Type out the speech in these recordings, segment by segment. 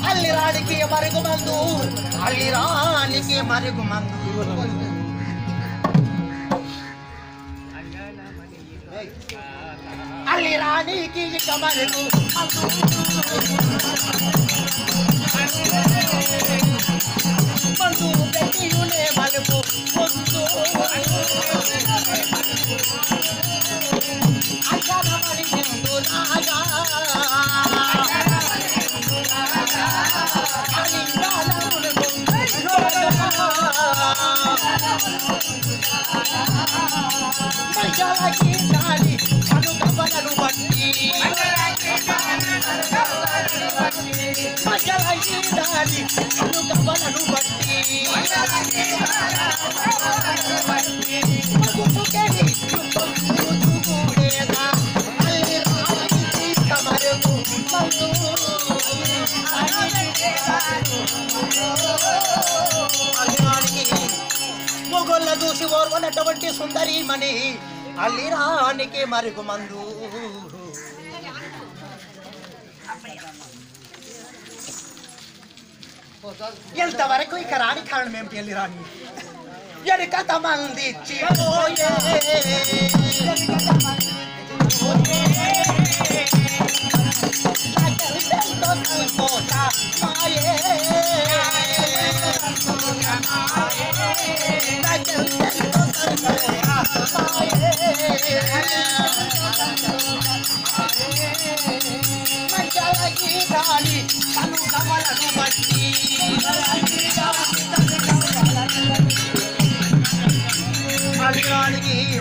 అల్లిరానికి మరుగుమందు అల్లిరానికి మరుగుమందు అల్లిరానికి ఇక మరుగు మందు పెట్టియునే మలుపు పొందు అజనమని ఎందు రాగా మొగోళ్ళ చూసి ఓర్వనటువంటి సుందరీమణి అల్లిరానికి మరుగుమందు ఎంతవరకు ఇక రాని కారణం ఏమిటి అల్లిరాని ఎనకత మంది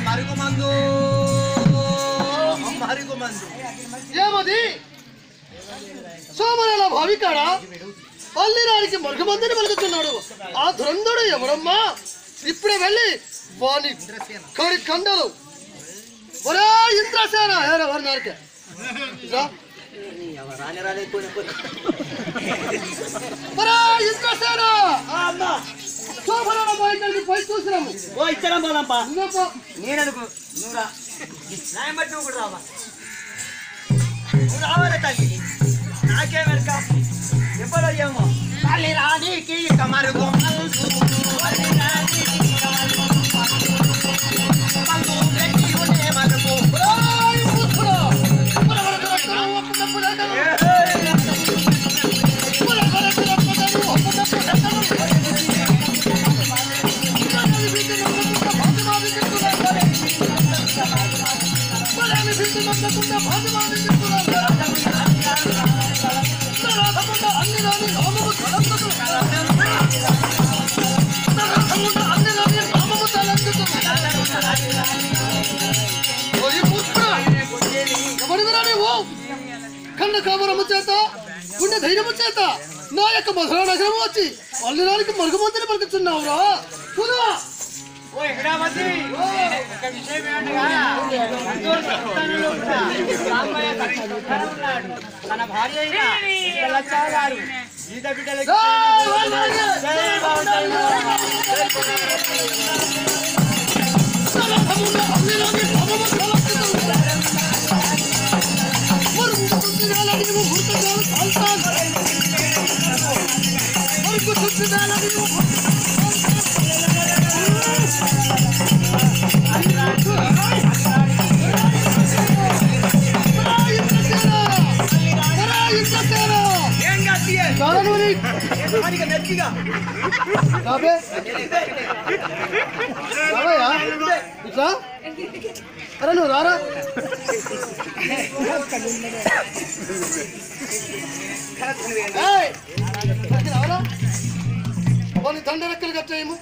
మరుగుమందు మరుగుమందు ఏమది సోమనేల భావికాడ అల్లిరానికి మరుగుమందని పలుకుతున్నాడు. ఆ ధురంధుడు ఎవడమ్మా? ఇప్పుడే వెళ్ళి వాణి కడి కండలు ఒరే ఇంద్రసేన ఎవరు నారికే ఇంద్రసేన సోమనేల భావికాడికి పోయి చూసినాము. ఇచ్చడం పోదాంపా నేననుకు నువ్వు రా నాయం బట్టి నువ్వు కూడా రావా నువ్వు రావాలి తల్లి నాకే వెనక ఎప్పుడు అయ్యామో తల్లి రానికి ఇక మరుగు కన్న కామరము చేత గుండె ధైర్యము చేత నా యొక్క మధుర నగరము వచ్చి అల్లిరానికి మరుగుమందని పలుకుతున్నావురా. తన భార్య గీత బిడ్డలకి అరే నువ్వు రారా వాళ్ళు దండ రెక్కలు కట్టేయము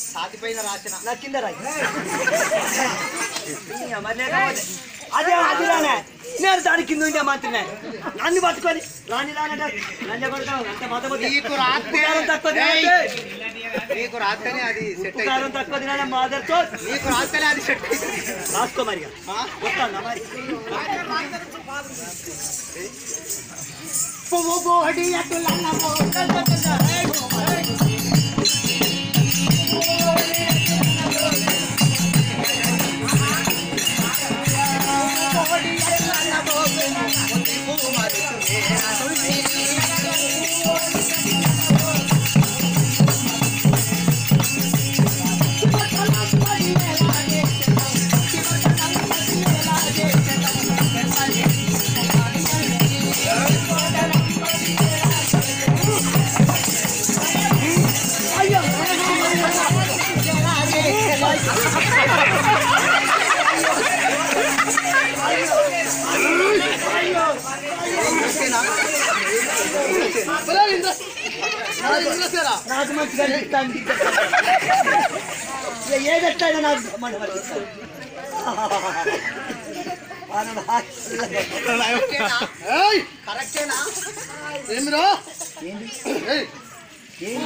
సాతిపైన రాసిన నా కింద రాయి అదే అది రానే నేను దాని కింద ఉండే మాత్రమే నన్ను పట్టుకొని రాని రానట లంజ కొడతావు అంత నీకు రాస్తేనే అది సెట్ ఉప్పు తక్కువ తినాలి మాదర్తో నీకు రాస్తేనే అది సెట్ రాసుకో మరి వస్తాను మరి పువ్వు బోడి నాకు మంచిగా ఏదెట్లయినా నాకు కరెక్టేనా ఏమిరా ఏం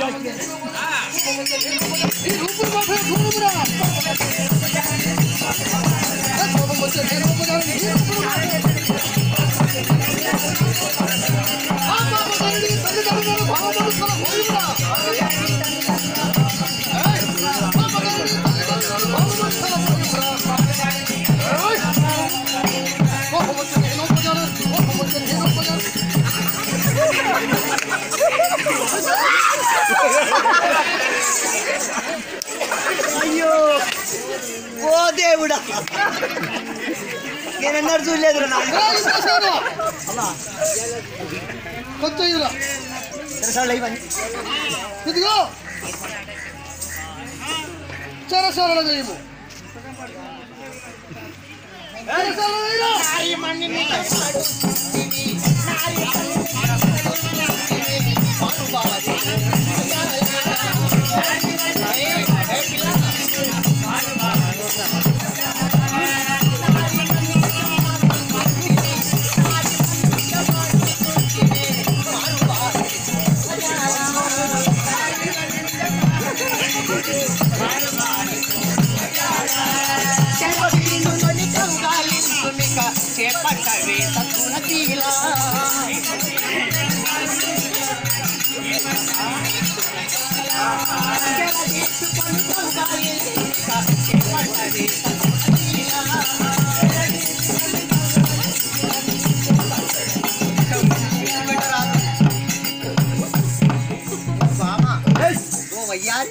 అయ్యో ఓ దేవుడా నేనన్నాడు చూడలేదు కొంచెం ఇవన్నీ ఇదిగో చరసరళ చేయము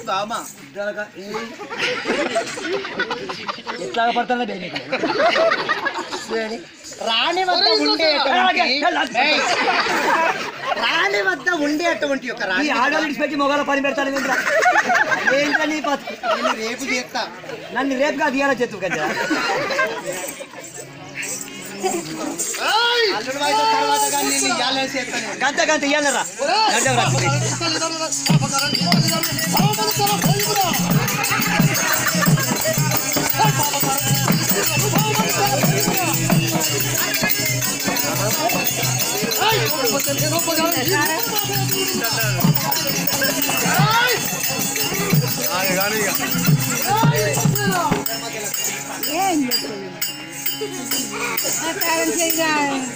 బామా ఎట్లాగా పడుతుందా రాణి వద్ద ఉండేటువంటి ఒక రాణి ఆడవాళ్ళు ఇడిచిపెట్టి మొగాల పని పెడతాను ఏంటో నీ నేను రేపు చేస్తా నన్ను రేపుగా తీయాలా చెత్తు కదా అల్లుడు వయసు తర్వాత కానీ నేను ఇయ్యాలని చేస్తాను గంట గంట ఇయ్యాలరా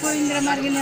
పోయిందిరా మరిగిన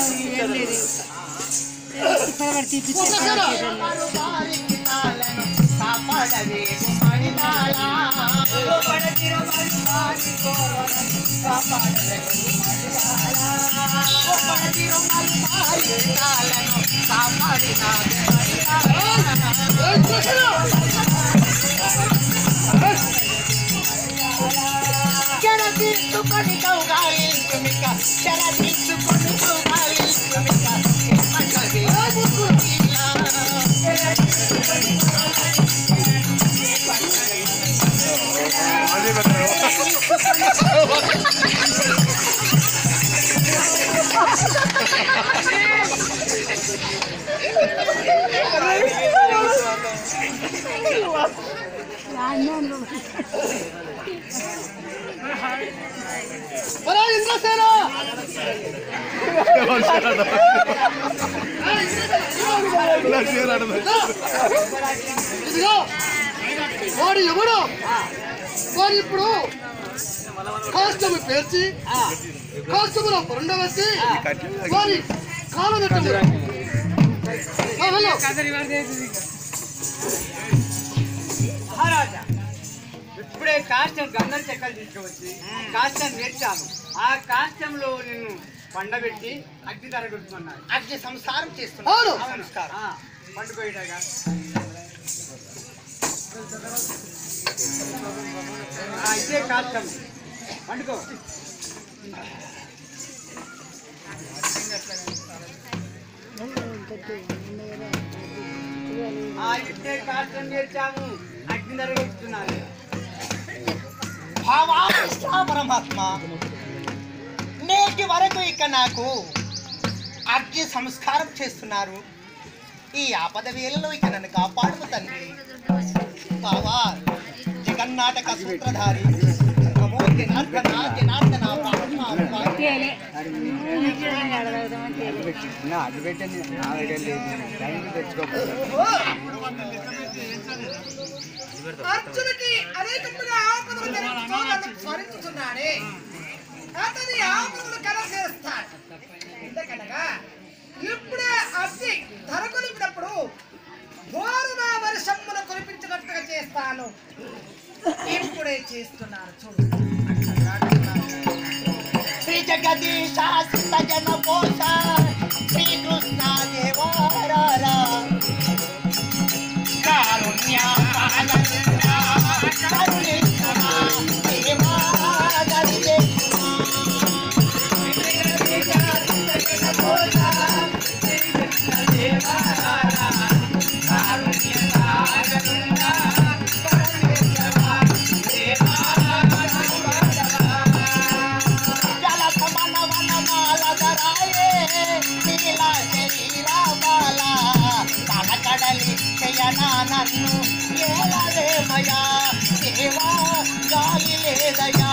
వాడు ఎవడు వాడు ఇప్పుడు కాష్టము పేర్చి కాష్టములో పొండవేసి వారి కాలు మహారాజా ఇప్పుడే కాష్టం గంధం చెక్కలు తీసుకువచ్చి కాష్టం నేర్చాము. ఆ కాష్టంలో నిన్ను పండబెట్టి అగ్ని తరగొట్టుకున్నాను. అగ్ని సంస్కారం చేస్తున్నాను. పండుకోయటగా ఇదే కాష్టం పండుకో. ఇదే కాష్టం నేర్చాము, అగ్ని తరగొట్టుకున్నాను. పరమాత్మ నేటి వరకు ఇక నాకు అగ్ని సంస్కారం చేస్తున్నారు. ఈ ఆపద వేళలో ఇక నన్ను కాపాడు తండ్రి. బావా జగన్నాటక సూత్రధారి నమో జనార్దన జనార్దన అర్జునుడికి అనేకముగా ఆపదలు జరుగుతూ నన్ను స్మరించుతున్నాడే. అతని ఆపదలు కలగజేస్తాడు. ఎందుకనగా ఇప్పుడే అగ్ని ధరకొలిపినప్పుడు ఘోరన వర్షమును కురిపించినట్టుగా చేస్తాను. ఇప్పుడే చేస్తున్నాను చూడు. శ్రీ జగదీశ సుత జన పోష శ్రీకృష్ణ దేవారా కారుణ్య నన్ను ఏలవేమయా దేవా గాలి లేదయా.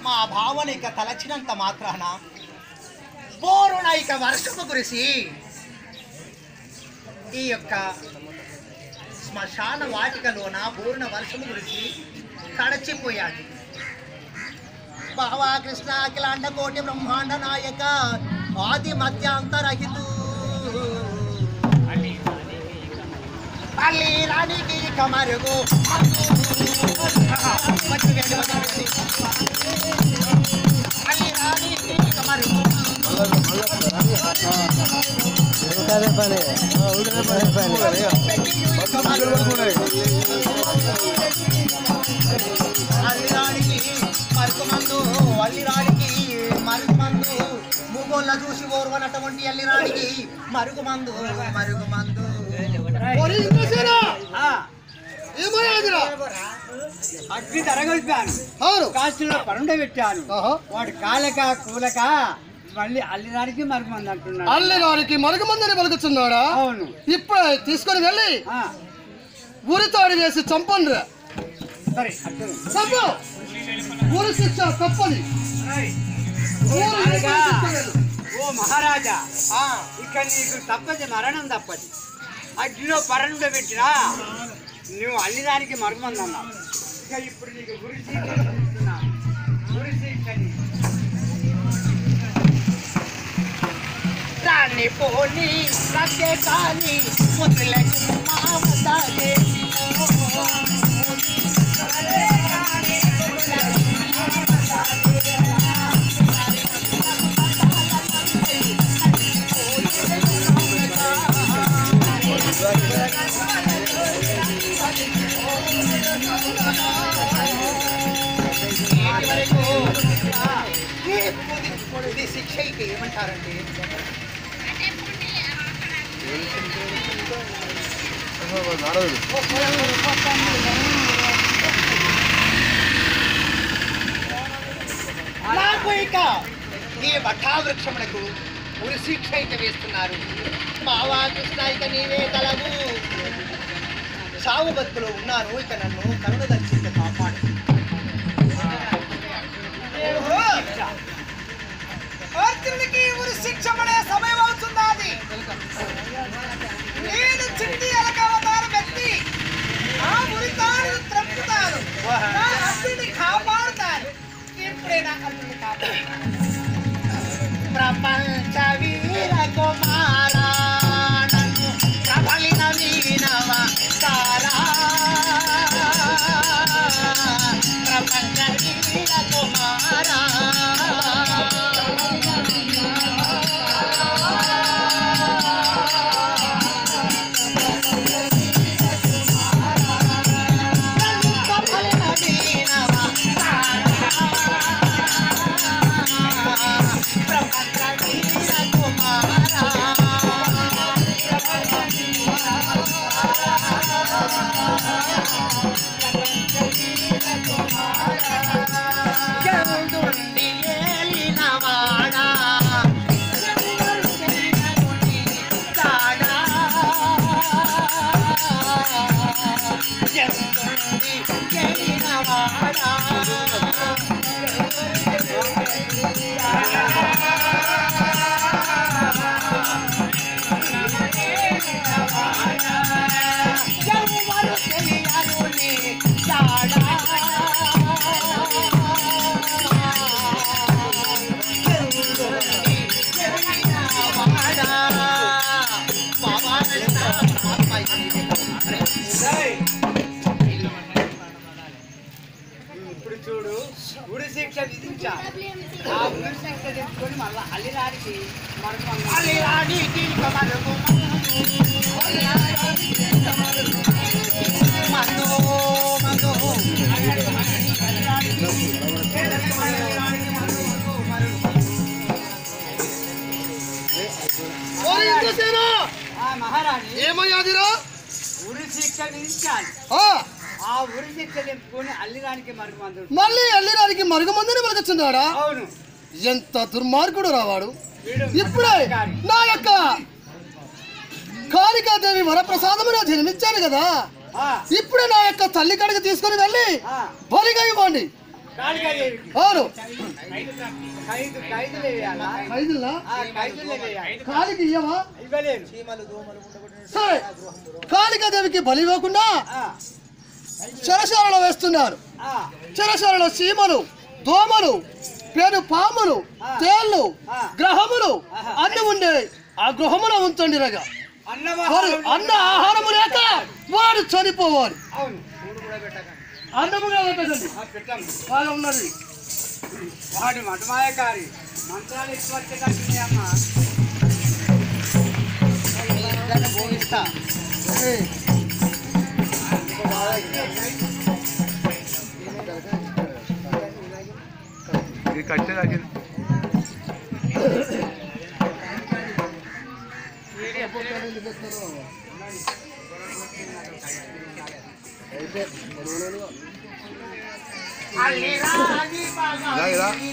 మా భావన ఇక తలచినంత మాత్రాన బోరున ఇక వర్షము కురిసి ఈ యొక్క శ్మశాన వాటికలోన బోరున వర్షము కురిసి తడచిపోయాడు. బావా కృష్ణ అఖిలాండ కోటి బ్రహ్మాండ నాయక ఆది మధ్యాంతరహితు అల్లి రాణికి కమరుగు అల్లి రాణికి కమరుగు అల్లిరాడికి మరుగుమందు అల్లిరాడికి మరుగుమందు మూగోళ్ళ చూసి ఓర్వనటువంటి అల్లిరాడికి మరుగుమందు మరుగుమందు అగ్ని తరగొల్పాను, కాస్టులో పరుండ పెట్టాను. వాడు కాలక కూలక మళ్ళీ అల్లిరాడికి మరుగుమంది అంటున్నాడు. అల్లిరాడికి మరుగుమందని పలుకుతున్నాడా? అవును. ఇప్పుడు తీసుకొని వెళ్ళి ఉరితాడు వేసి చంపండి. చంపు. ఉరి శిక్ష తప్పది. ఓ మహారాజా, ఇక్కడ నీకు తప్పది, మరణం తప్పది. అగ్నిలో పరణులో పెట్టినా నువ్వు అల్లిదానికి మరుగుమంది అన్నావు. ఇక ఇప్పుడు నీకు గురి రాణి పోని రక్కే కాని ముద్దులకు మామతాలే శిక్ష ఇక ఏమంటారండి? నాకు ఇక ఈ వటావృక్షమునకు ఉరి శిక్ష ఇక వేస్తున్నారు. బావా కృష్ణ, ఇక నీవే తలవు. సావు బతుకులో ఉన్నాను, ఇక నన్ను కరుణ దర్శించ కాపాడు. అర్జునుడికి ఉరి శిక్ష పడే సమయం అవుతున్నది. నేను చిట్టి ఎలక అవతారం ఎత్తి ఆ ఉరితాడు త్రప్పుతాను. నా అర్జునుడిని కాపాడుతాను. ఇప్పుడే నా అర్జునుడిని కాపాడుతాను. ప్రపంచ వీర కుమారా నన్ను ప్రబలిన వీనవ సారా. ప్రపంచ వీర కుమారా ఇప్పుడు చూడు, ఉరి శిక్ష విధించా. ఆ ఉరి శిక్ష తెచ్చుకొని మళ్ళా అల్లిరాడికి అల్లిరాడికి మరుగు మధు మధు మహారాణి ఏమయ్యాదిరా? ఉరి శిక్ష విధించాలి. ఆ ఉరి శిక్ష తెచ్చుకొని అల్లిరానికి మరుగుమందు. మళ్ళీ అల్లిరానికి మరుగుమందని పలకొచ్చున్నాడా? అవును. ఎంత దుర్మార్గుడు రావాడు. ఇప్పుడే నా యొక్క కాళికాదేవి వరప్రసాదమున జన్మించాను కదా, ఇప్పుడే నా యొక్క తల్లి కాడికి తీసుకొని వెళ్ళి బలిగా ఇవ్వండి. అవును, కాళికి ఇయ్యవా? సరే, కాళికాదేవికి బలి ఇవ్వకుండా చెరశాలలో వేస్తున్నారు. చెరశాలలో చీమలు, దోమలు, పేరు పాములు, తేళ్లు, గ్రహములు అన్ని ఉండే. ఆ గృహములో ఉంచండి రగా. అన్న ఆహారము లేక వాడు చనిపోవాలి. అన్నము పెట్టండి. బాగా ఉన్నది. వాడు మటమాయకారి మంత్రాలు ఎక్కువ వచ్చేటట్టుంది అమ్మా. అల్లిరాని